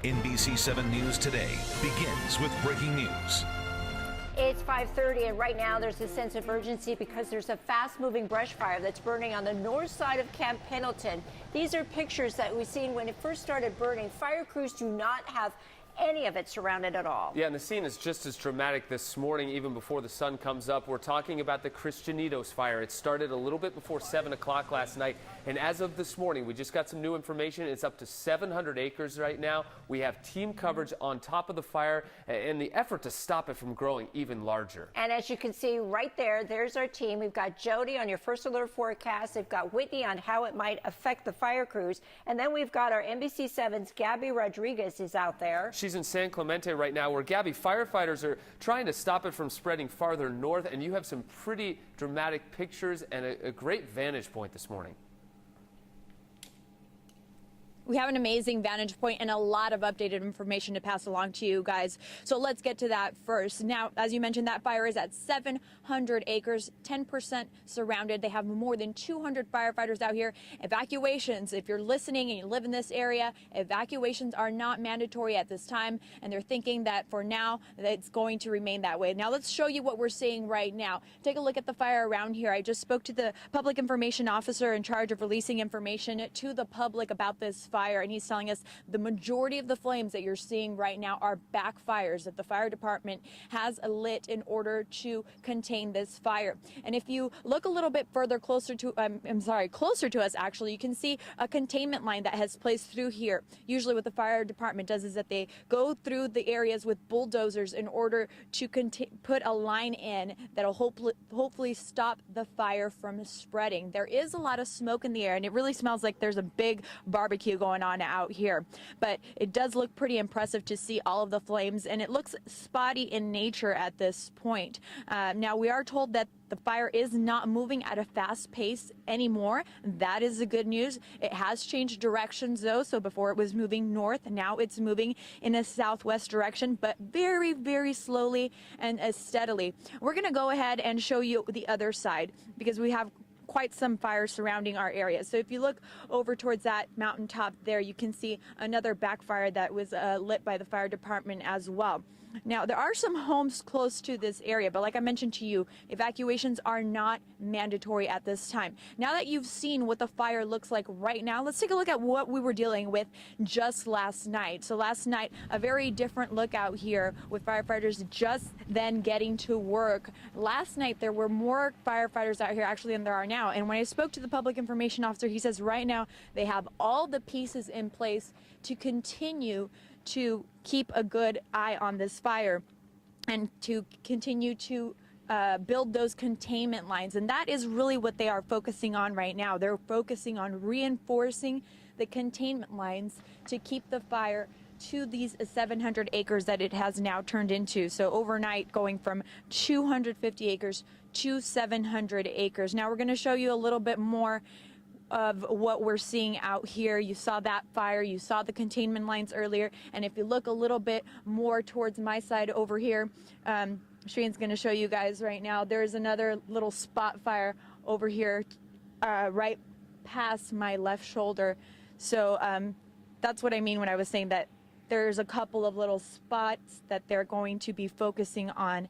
NBC7 News Today begins with breaking news. It's 5:30, and right now there's a sense of urgency because there's a fast-moving brush fire that's burning on the north side of Camp Pendleton. These are pictures that we've seen when it first started burning. Fire crews do not have any of it surrounded at all. Yeah, and the scene is just as dramatic this morning, even before the sun comes up. We're talking about the Cristianitos fire. It started a little bit before 7 o'clock last night, and as of this morning, we just got some new information. It's up to 700 acres right now. We have team coverage on top of the fire and the effort to stop it from growing even larger. And as you can see right there, there's our team. We've got Jody on your first alert forecast. They've got Whitney on how it might affect the fire crews. And then we've got our NBC7's Gabby Rodriguez is out there. She's in San Clemente right now, where, Gabby, firefighters are trying to stop it from spreading farther north, and you have some pretty dramatic pictures and a great vantage point this morning. We have an amazing vantage point and a lot of updated information to pass along to you guys. So let's get to that first. Now, as you mentioned, that fire is at 700 acres, 10% surrounded. They have more than 200 firefighters out here. Evacuations, if you're listening and you live in this area, evacuations are not mandatory at this time. And they're thinking that for now, that it's going to remain that way. Now, let's show you what we're seeing right now. Take a look at the fire around here. I just spoke to the public information officer in charge of releasing information to the public about this fire, and he's telling us the majority of the flames that you're seeing right now are backfires that the fire department has lit in order to contain this fire. And if you look a little bit further closer to us, actually, you can see a containment line that has placed through here. Usually what the fire department does is that they go through the areas with bulldozers in order to put a line in that'll hopefully stop the fire from spreading. There is a lot of smoke in the air, and it really smells like there's a big barbecue going on out here, but it does look pretty impressive to see all of the flames, and it looks spotty in nature at this point. Now, we are told that the fire is not moving at a fast pace anymore. That is the good news. It has changed directions, though. So before it was moving north, now it's moving in a southwest direction, but very, very slowly and steadily. We're going to go ahead and show you the other side because we have quite some fires surrounding our area. So if you look over towards that mountaintop there, you can see another backfire that was lit by the fire department as well. Now, there are some homes close to this area, but like I mentioned to you, evacuations are not mandatory at this time. Now that you've seen what the fire looks like right now, let's take a look at what we were dealing with just last night. So last night, a very different look out here with firefighters just then getting to work. Last night, there were more firefighters out here actually than there are now. And when I spoke to the public information officer, he says right now they have all the pieces in place to continue to keep a good eye on this fire and to continue to build those containment lines. And that is really what they are focusing on right now. They're focusing on reinforcing the containment lines to keep the fire to these 700 acres that it has now turned into. So overnight, going from 250 acres to 700 acres. Now we're going to show you a little bit more of what we're seeing out here. You saw that fire, you saw the containment lines earlier, and if you look a little bit more towards my side over here, Shane's going to show you guys right now, there's another little spot fire over here right past my left shoulder. So that's what I mean when I was saying that there's a couple of little spots that they're going to be focusing on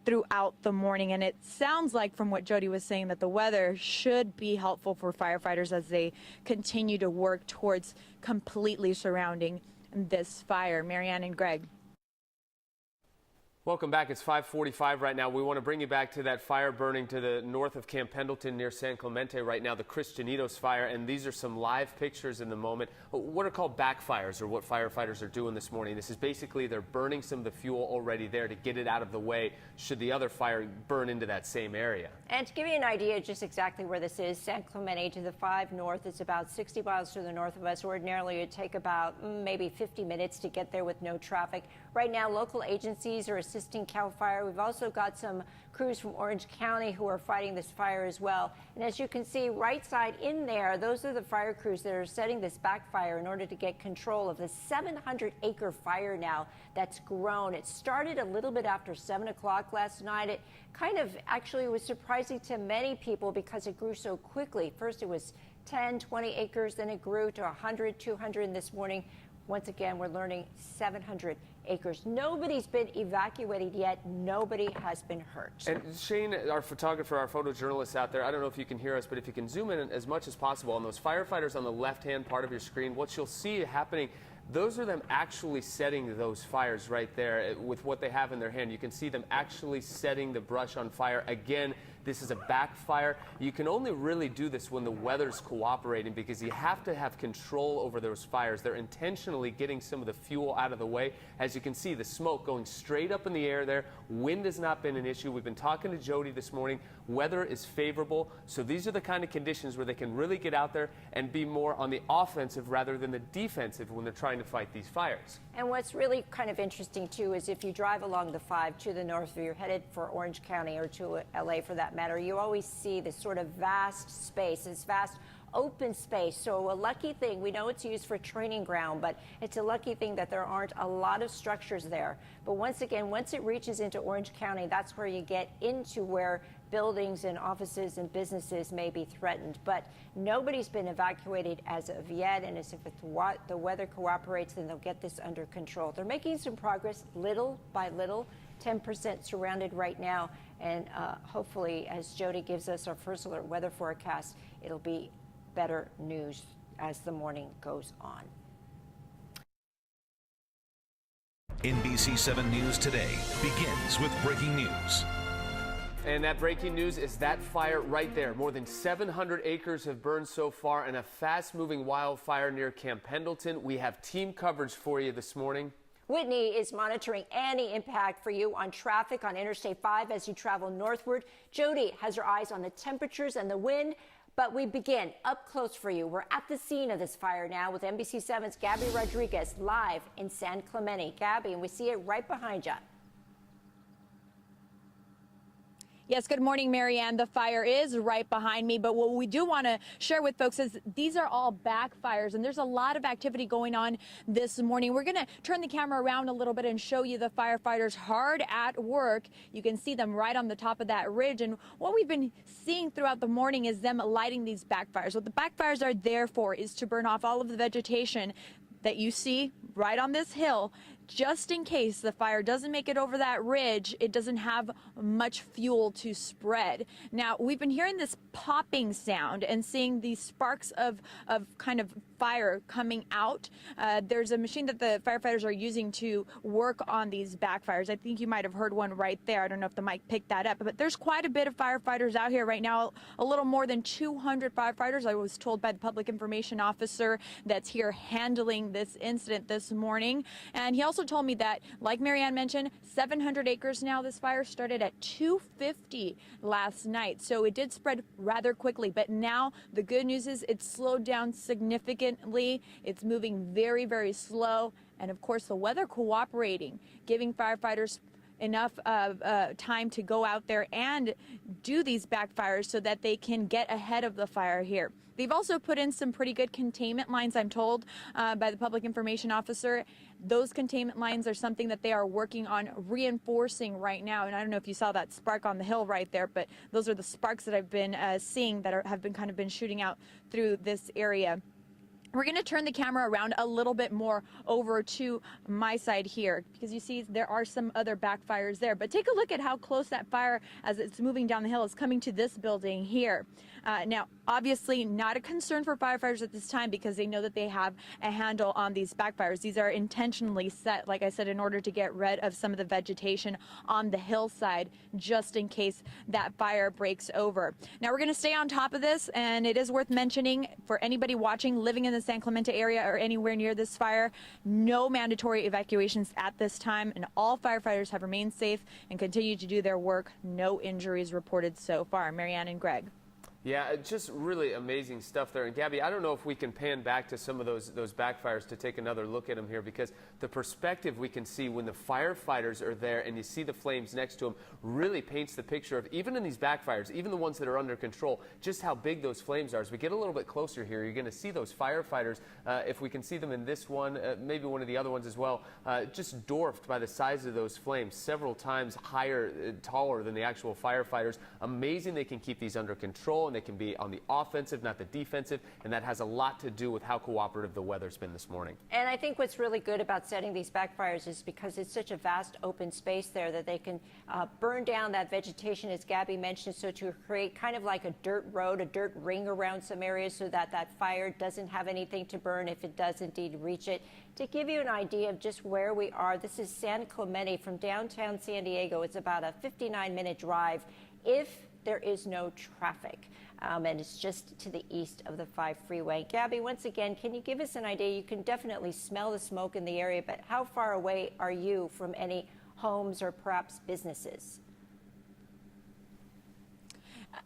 throughout the morning. And it sounds like, from what Jody was saying, that the weather should be helpful for firefighters as they continue to work towards completely surrounding this fire. Marianne and Greg. Welcome back. It's 5:45 right now. We want to bring you back to that fire burning to the north of Camp Pendleton near San Clemente right now, the Cristianitos fire. And these are some live pictures in the moment. What are called backfires, or what firefighters are doing this morning. This is basically they're burning some of the fuel already there to get it out of the way should the other fire burn into that same area. And to give you an idea just exactly where this is, San Clemente to the 5 north, it's about 60 miles to the north of us. Ordinarily, it'd take about maybe 50 minutes to get there with no traffic. Right now, local agencies are assisting CAL FIRE. We've also got some crews from Orange County who are fighting this fire as well. And as you can see right side in there, those are the fire crews that are setting this backfire in order to get control of the 700-acre fire now that's grown. It started a little bit after 7 o'clock last night. It kind of actually was surprising to many people because it grew so quickly. First it was 10, 20 acres, then it grew to 100, 200 this morning. Once again, we're learning 700 acres. Nobody's been evacuated yet. Nobody has been hurt. And Shane, our photographer, our photojournalist out there, I don't know if you can hear us, but if you can zoom in as much as possible on those firefighters on the left-hand part of your screen, what you'll see happening, those are them actually setting those fires right there with what they have in their hand. You can see them actually setting the brush on fire. Again, this is a backfire. You can only really do this when the weather's cooperating, because you have to have control over those fires. They're intentionally getting some of the fuel out of the way. As you can see, the smoke going straight up in the air there. Wind has not been an issue. We've been talking to Jody this morning. Weather is favorable. So these are the kind of conditions where they can really get out there and be more on the offensive rather than the defensive when they're trying to fight these fires. And what's really kind of interesting, too, is if you drive along the 5 to the north, if you're headed for Orange County or to LA for that matter, you always see this sort of vast space, this vast open space. So a lucky thing, we know it's used for training ground, but it's a lucky thing that there aren't a lot of structures there. But once again, once it reaches into Orange County, that's where you get into where buildings and offices and businesses may be threatened. But nobody's been evacuated as of yet, and as if the weather cooperates, then they'll get this under control. They're making some progress little by little. 10% surrounded right now, and hopefully, as Jody gives us our first alert weather forecast, it'll be better news as the morning goes on. NBC 7 News Today begins with breaking news. And that breaking news is that fire right there. More than 700 acres have burned so far in a fast-moving wildfire near Camp Pendleton. We have team coverage for you this morning. Whitney is monitoring any impact for you on traffic on Interstate 5 as you travel northward. Jody has her eyes on the temperatures and the wind, but we begin up close for you. We're at the scene of this fire now with NBC 7's Gabby Rodriguez live in San Clemente. Gabby, and we see it right behind you. Yes, good morning, Marianne. The fire is right behind me, but what we do want to share with folks is these are all backfires, and there's a lot of activity going on this morning. We're going to turn the camera around a little bit and show you the firefighters hard at work. You can see them right on the top of that ridge, and what we've been seeing throughout the morning is them lighting these backfires. What the backfires are there for is to burn off all of the vegetation that you see right on this hill, just in case the fire doesn't make it over that ridge. It doesn't have much fuel to spread. Now, we've been hearing this popping sound and seeing these sparks of kind of fire coming out. There's a machine that the firefighters are using to work on these backfires. I think you might have heard one right there. I don't know if the mic picked that up, but there's quite a bit of firefighters out here right now, a little more than 200 firefighters. I was told by the public information officer that's here handling this incident this morning. And he also told me that, like Marianne mentioned, 700 acres now. This fire started at 2:50 last night, so it did spread rather quickly. But now the good news is it's slowed down significantly. It's moving very, very slow. And of course, the weather cooperating, giving firefighters enough time to go out there and do these backfires so that they can get ahead of the fire here. They've also put in some pretty good containment lines, I'm told, by the public information officer. Those containment lines are something that they are working on reinforcing right now. And I don't know if you saw that spark on the hill right there, but those are the sparks that I've been seeing that have been shooting out through this area. We're going to turn the camera around a little bit more over to my side here, because you see there are some other backfires there. But take a look at how close that fire, as it's moving down the hill, is coming to this building here. Now, obviously not a concern for firefighters at this time, because they know that they have a handle on these backfires. These are intentionally set, like I said, in order to get rid of some of the vegetation on the hillside, just in case that fire breaks over. Now, we're going to stay on top of this, and it is worth mentioning for anybody watching, living in the San Clemente area or anywhere near this fire, no mandatory evacuations at this time, and all firefighters have remained safe and continue to do their work. No injuries reported so far. Marianne and Greg. Yeah, just really amazing stuff there. And Gabby, I don't know if we can pan back to some of those backfires to take another look at them here, because the perspective we can see when the firefighters are there and you see the flames next to them really paints the picture of, even in these backfires, even the ones that are under control, just how big those flames are. As we get a little bit closer here, you're going to see those firefighters, if we can see them in this one, maybe one of the other ones as well, just dwarfed by the size of those flames, several times higher, taller than the actual firefighters. Amazing they can keep these under control, and They can be on the offensive, not the defensive, and that has a lot to do with how cooperative the weather's been this morning. And I think what's really good about setting these backfires is because it's such a vast open space there that they can burn down that vegetation, as Gabby mentioned, so to create kind of like a dirt road, a dirt ring around some areas so that that fire doesn't have anything to burn if it does indeed reach it. To give you an idea of just where we are, this is San Clemente from downtown San Diego. It's about a 59-minute drive if there is no traffic. And it's just to the east of the 5 freeway. Gabby, once again, can you give us an idea? You can definitely smell the smoke in the area, but how far away are you from any homes or perhaps businesses?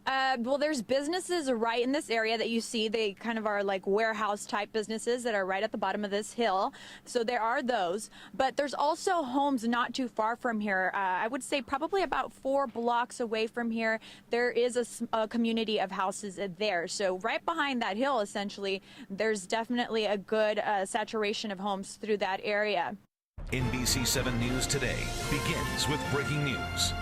Well, there's businesses right in this area that you see. They kind of are like warehouse type businesses that are right at the bottom of this hill. So there are those, but there's also homes not too far from here. I would say probably about 4 blocks away from here. There is a community of houses there. So right behind that hill, essentially, there's definitely a good saturation of homes through that area. NBC 7 News Today begins with breaking news.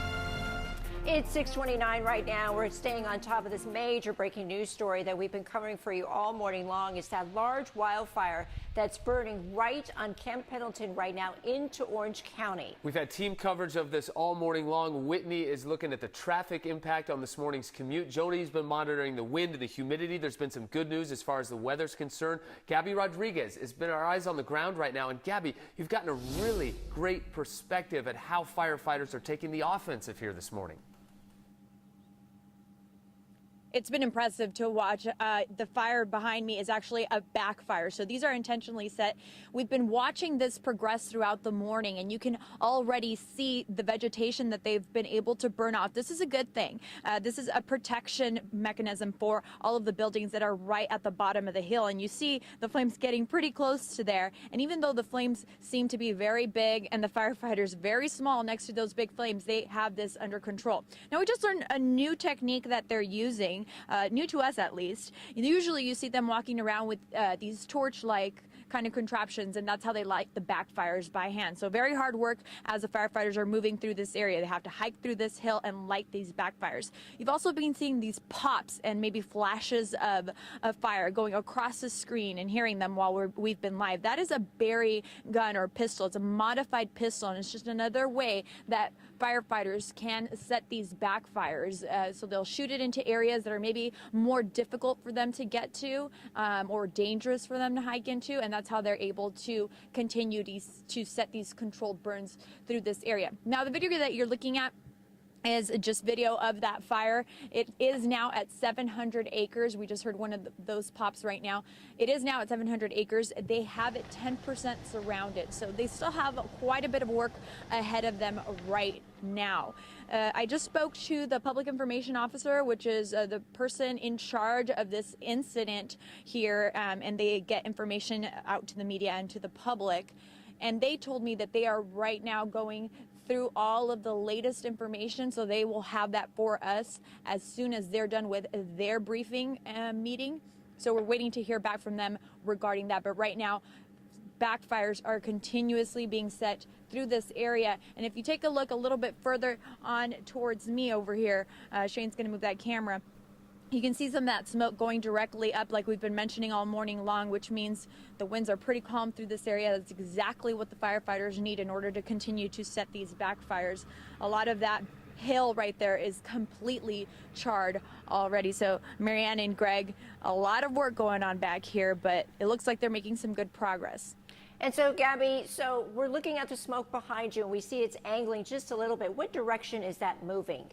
It's 6:29 right now. We're staying on top of this major breaking news story that we've been covering for you all morning long. It's that large wildfire that's burning right on Camp Pendleton right now into Orange County. We've had team coverage of this all morning long. Whitney is looking at the traffic impact on this morning's commute. Jody's been monitoring the wind and the humidity. There's been some good news as far as the weather's concerned. Gabby Rodriguez has been our eyes on the ground right now. And Gabby, you've gotten a really great perspective at how firefighters are taking the offensive here this morning. It's been impressive to watch. The fire behind me is actually a backfire. So these are intentionally set. We've been watching this progress throughout the morning, and you can already see the vegetation that they've been able to burn off. This is a good thing. This is a protection mechanism for all of the buildings that are right at the bottom of the hill. And you see the flames getting pretty close to there. And even though the flames seem to be very big and the firefighters very small next to those big flames, they have this under control. Now, we just learned a new technique that they're using. New to us at least. Usually you see them walking around with these torch-like kind of contraptions, and that's how they light the backfires by hand. So very hard work as the firefighters are moving through this area. They have to hike through this hill and light these backfires. You've also been seeing these pops and maybe flashes of fire going across the screen and hearing them while we've been live. That is a berry gun or pistol. It's a modified pistol, and it's just another way that firefighters can set these backfires. So they'll shoot it into areas that are maybe more difficult for them to get to or dangerous for them to hike into, and that's how they're able to continue to set these controlled burns through this area. Now, the video that you're looking at is just video of that fire. It is now at 700 acres. We just heard one of those pops right now. It is now at 700 acres. They have it 10% surrounded, so they still have quite a bit of work ahead of them right now. I just spoke to the public information officer, which is the person in charge of this incident here, and they get information out to the media and to the public. And they told me that they are right now going through all of the latest information, so they will have that for us as soon as they're done with their briefing meeting. So we're waiting to hear back from them regarding that. But right now, backfires are continuously being set through this area. And if you take a look a little bit further on towards me over here, Shane's going to move that camera. You can see some of that smoke going directly up like we've been mentioning all morning long, which means the winds are pretty calm through this area. That's exactly what the firefighters need in order to continue to set these backfires. A lot of that hill right there is completely charred already. So Marianne and Greg, a lot of work going on back here, but it looks like they're making some good progress. And so, Gabby, so we're looking at the smoke behind you, and we see it's angling just a little bit. What direction is that moving?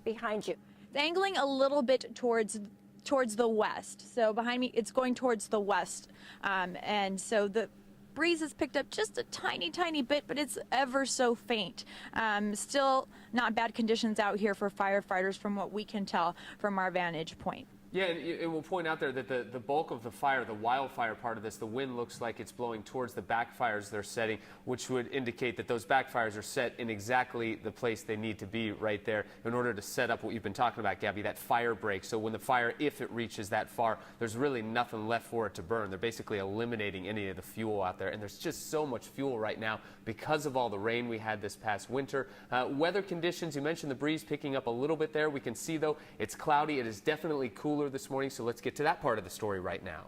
Behind you. It's angling a little bit towards the west. So behind me, it's going towards the west. And so the breeze has picked up just a tiny bit, but it's ever so faint. Still not bad conditions out here for firefighters from what we can tell from our vantage point. Yeah, and we'll point out there that the bulk of the fire, the wildfire part of this, the wind looks like it's blowing towards the backfires they're setting, which would indicate that those backfires are set in exactly the place they need to be right there in order to set up what you've been talking about, Gabby, that fire break. So when the fire, if it reaches that far, there's really nothing left for it to burn. They're basically eliminating any of the fuel out there. And there's just so much fuel right now because of all the rain we had this past winter. Weather conditions, you mentioned the breeze picking up a little bit there. We can see, though, it's cloudy. It is definitely cooler this morning, so let's get to that part of the story right now.